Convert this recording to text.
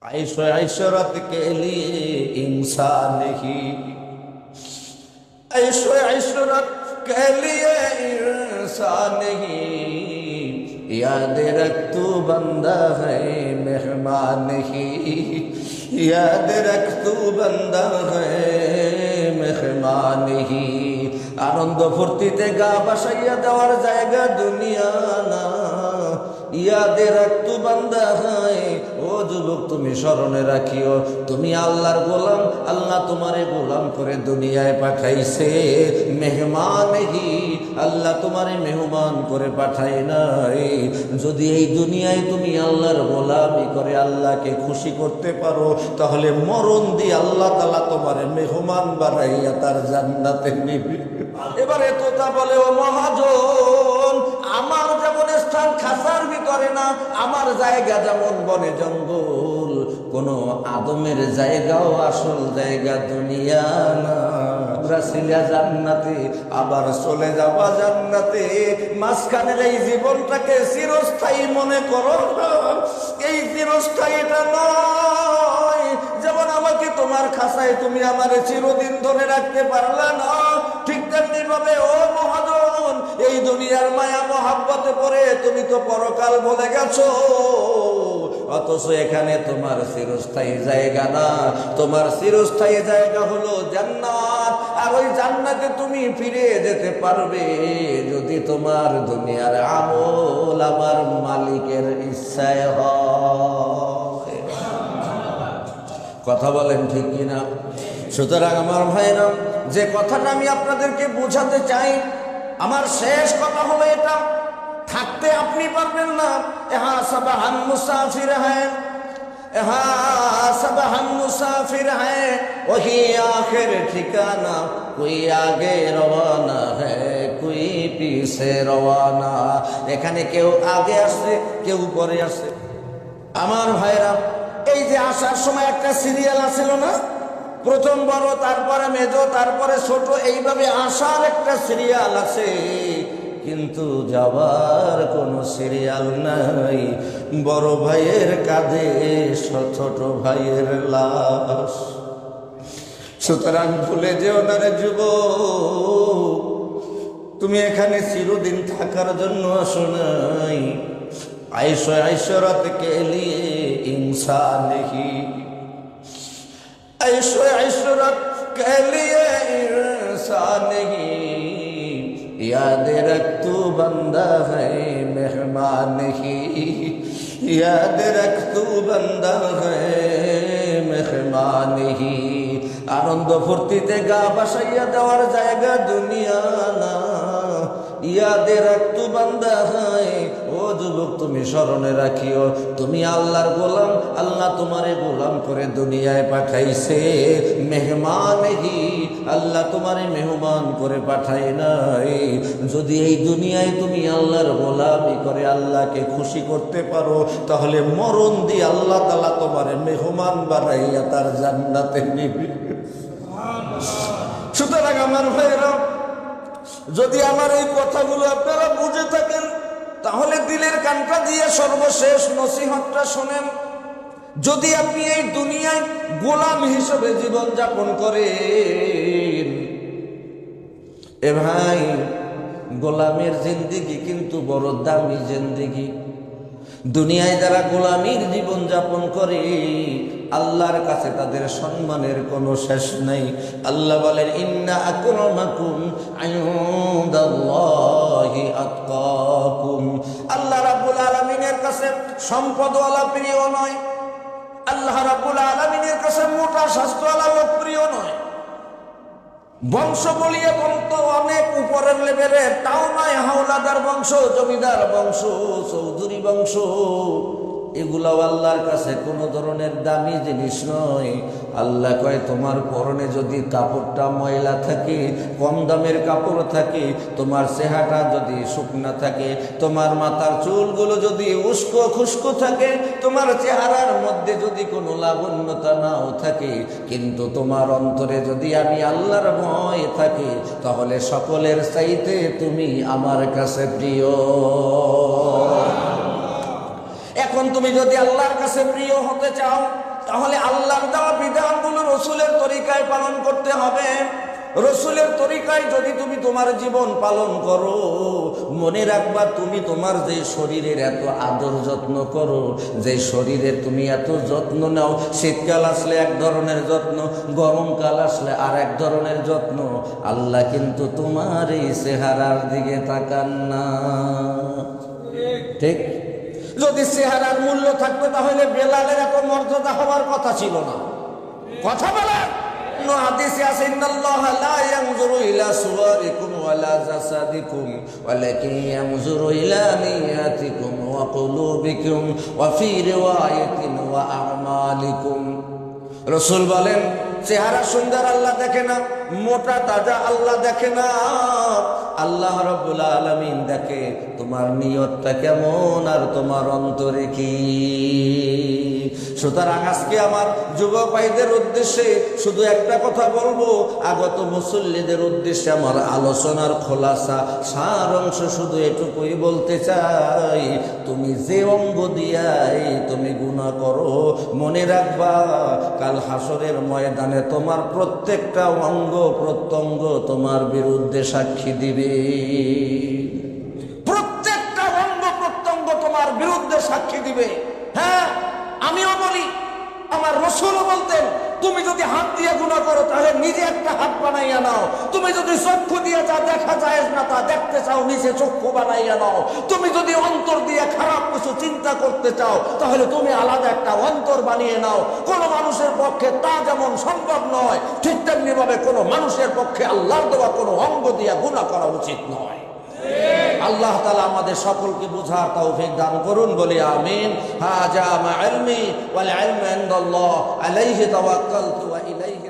ऐशो इशरत के लिए इंसान ही, ऐशो इशरत के लिए इंसान ही, याद रख तू बंदा है मेहमान ही, याद रख तू बंदा है मेहमान ही। आनंद फुर्तिते গা ভাসাইয়া দেওয়ার জায়গা দুনিয়া না, ইয়াদে রাখতু বান্দা হয়। ও যুবক, তুমি স্মরণে রাখিও, তুমি আল্লাহর গোলাম, আল্লাহ তোমারে গোলাম করে দুনিয়ায় পাঠাইছে মেহমানহি, আল্লাহ তোমারে মেহমান করে পাঠায় নাই। যদি এই দুনিয়ায় তুমি আল্লাহর গোলামি করে আল্লাহকে খুশি করতে পারো, তাহলে মরণ দিয়ে আল্লাহ তাআলা তোমারে মেহমান বানাইয়া তার জান্নাতে নিবে। এবারে তোতা বলে, ও মহাজন, আমার যেমন স্থান খাসার ভিতরে না, আমার জায়গা যেমন বনে জঙ্গল, কোন আদমের জায়গাও আসল জায়গা দুনিয়া না। রাসিলা জান্নাতে, আবার চলে যাবা জান্নাতে, মাঝখানের এই জীবনটাকে চিরস্থায়ী মনে করো না। এই চিরস্থায়ীটা নয়। যেমন আমাকে তোমার খাসায় তুমি আমারে চিরদিন ধরে রাখতে পারলা না, ঠিক তেমনি ভাবে ও মহাজন, এই দুনিয়ার মায়া মহাব্বতে পড়ে তুমি তো পরকাল ভুলে গেছো। অথচ এখানে তোমার চিরস্থায়ী জায়গা না, তোমার চিরস্থায়ী জায়গা হলো জান্নাত। আর ওই জান্নাতে তুমি ফিরে যেতে পারবে যদি তোমার দুনিয়ার আমল আমার মালিকের ইচ্ছায় হয়। কথা বলেন ঠিক কিনা? সুতরাং আমার ভাইরা, যে কথাটা আমি আপনাদেরকে বোঝাতে চাই, আমার শেষ কথা হলো এটা, থাকতে আপনি পারবেন না। এহা সব হাম মুসাফির হ্যাঁ, এহা সব হাম মুসাফির হ্যাঁ, ওহি আখির ঠিকানা, কোই আগে রওয়ানা হ্যাঁ, কোই পিছে রওয়ানা। এখানে কেউ আগে আসে, কেউ পরে আসে। আমার ভাইরা, এই যে আসার সময় একটা সিরিয়াল আছিল না, প্রথম বড়, তারপরে মেজো, তারপরে ছোট, এইভাবে আসার একটা সিরিয়াল আছে, কিন্তু যাবার কোনো সিরিয়াল নাই। বড় ভাইয়ের কাঁধে ছোট ভাইয়ের লাশ। সুতরাং ভুলে যেও না রে যুবক, তুমি এখানে চিরদিন থাকার জন্য আসো নাই। আইশো ইশরাত কে লিয়ে ইনসান হি, ऐशो इशरत के लिए इंसान ही, याद रख तू बंदा है मेहमान ही, याद रख तू बंदा है मेहमान ही। आनंद फुर्तिते গা ভাসাইয়া দেওয়ার জায়গা দুনিয়া না, ইয়াদে রাখতু বান্দা হয়। ও যুবক, তুমি স্মরণে রাখিও, তুমি আল্লাহর গোলাম, আল্লাহ তোমারে গোলাম করে দুনিয়ায় পাঠাইছে মেহমানহি, আল্লাহ তোমারে মেহমান করে পাঠায় নাই। যদি এই দুনিয়ায় তুমি আল্লাহর গোলামি করে আল্লাহকে খুশি করতে পারো, তাহলে মরণ দিয়ে আল্লাহ তাআলা তোমারে মেহমান বানাইয়া তার জান্নাতে নিবে। সুতরাং আমার ভাইরা, যদি আমার এই কথাগুলো আপনারা বুঝে থাকেন, তাহলে দিলের কানটা দিয়ে সর্বশেষ নসিহতটা শোনেন। যদি আপনি এই দুনিয়ায় গোলাম হিসেবে জীবন যাপন করেন, এ ভাই, গোলামের জিন্দেগি কিন্তু বড় দামি জিন্দেগি। দুনিয়ায় যারা গোলামীর জীবন যাপন করে, আল্লাহর কাছে তাদের সম্মানের কোনো শেষ নাই। আল্লাহ বলেন, ইন্না আকরামাকুম ইনদাল্লাহি আতকাকুম। আল্লাহ রাব্বুল আলামিনের কাছে সম্পদওয়ালা প্রিয় নয়, আল্লাহ রাব্বুল আলামিনের কাছে মোটা স্বাস্থ্যওয়ালা লোক প্রিয় নয়। বংশ বলিয়ে বলতো অনেক উপরের লেভেলের, তাও নয় হাওলাদার বংশ, জমিদার বংশ, চৌধুরী বংশ, এগুলো আল্লাহর কাছে কোনো ধরনের দামি জিনিস নয়। আল্লাহ কয়, তোমার পরনে যদি কাপড়টা ময়লা থাকে, কম দামের কাপড় থাকে, তোমার চেহারাটা যদি শুকনা থাকে, তোমার মাথার চুলগুলো যদি উস্কো খুস্কো থাকে, তোমার চেহারার মধ্যে যদি কোনো লাবণ্যতা নাও থাকে, কিন্তু তোমার অন্তরে যদি আমি আল্লাহর ভয় থাকে, তাহলে সকলের চাইতে তুমি আমার কাছে প্রিয়। এখন তুমি যদি আল্লাহর কাছে প্রিয় হতে চাও তাহলে আল্লাহর দেওয়া বিধানগুলো রসুলের তরিকায় পালন করতে হবে। রসুলের তরিকায় যদি তুমি তোমার জীবন পালন করো, মনে রাখবা তুমি তোমার যে শরীরের এত আদর যত্ন করো, যে শরীরের তুমি এত যত্ন নাও, শীতকাল আসলে এক ধরনের যত্ন, গরমকাল আসলে আর এক ধরনের যত্ন, আল্লাহ কিন্তু তোমার এই চেহারার দিকে তাকান না। ঠিক? যদি চেহারার মূল্য থাকতো তাহলে বেলালের এত মর্যাদা হওয়ার কথা ছিল না। কথা বলেন। হাদিসে আছে ইন্নাল্লাহা লা ইয়ানজুরু ইলা সুওয়ারিকুম ওয়ালা জাসাদিকুম ওয়ালাকিন ইয়ানজুরু ইলা নিয়াতিকুম ওয়া কুলুবিকুম ওয়া ফি রিওয়ায়াতিন ওয়া আমালিকুম। রাসূল বলেন, চেহারা সুন্দর আল্লাহ দেখে না, মোটা তাজা আল্লাহ দেখে না, আল্লাহ রাব্বুল আলামিন দেখে তোমার নিয়তটা কেমন আর তোমার অন্তরে কি। সুতরাং আজকে আমার যুবক ভাইদের উদ্দেশ্যে শুধু একটা কথা বলবো, আগত মুসল্লিদের উদ্দেশ্যে আমার আলোচনার খোলাসা সার অংশ শুধু এটুকুই বলতে চাই, তুমি যে অঙ্গ দিয়াই তুমি গুনাহ করো, মনে রাখবা কাল হাসরের ময়দানে তোমার প্রত্যেকটা অঙ্গ প্রত্যঙ্গ তোমার বিরুদ্ধে সাক্ষী দিবে। প্রত্যেকটা অঙ্গ প্রত্যঙ্গ তোমার বিরুদ্ধে সাক্ষী দিবে। হ্যাঁ, আমিও বলি, আমার রাসূলও বলতেন, তুমি যদি হাত দিয়ে গুনাহ করো তাহলে নিজে একটা হাত বানাইয়া নাও। তুমি যদি চক্ষু দিয়ে যা দেখা যায় না তা দেখতে চাও, নিজে চক্ষু বানাইয়া নাও। তুমি যদি অন্তর দিয়ে খারাপ কিছু চিন্তা করতে চাও তাহলে তুমি আলাদা একটা অন্তর বানিয়ে নাও। কোনো মানুষের পক্ষে তা যেমন সম্ভব নয়, ঠিক তেমনি ভাবে কোনো মানুষের পক্ষে আল্লাহর দেওয়া কোনো অঙ্গ দিয়ে গুনাহ করা উচিত নয়। আল্লাহ তাআলা আমাদের সকলকে বুঝার তৌফিক দান করুন, বলি আমিন। হাজা মা ইলমি ওয়াল ইলমু ইনদাল্লাহ আলাইহি তাওয়াক্কালতু ওয়া ইলাইহি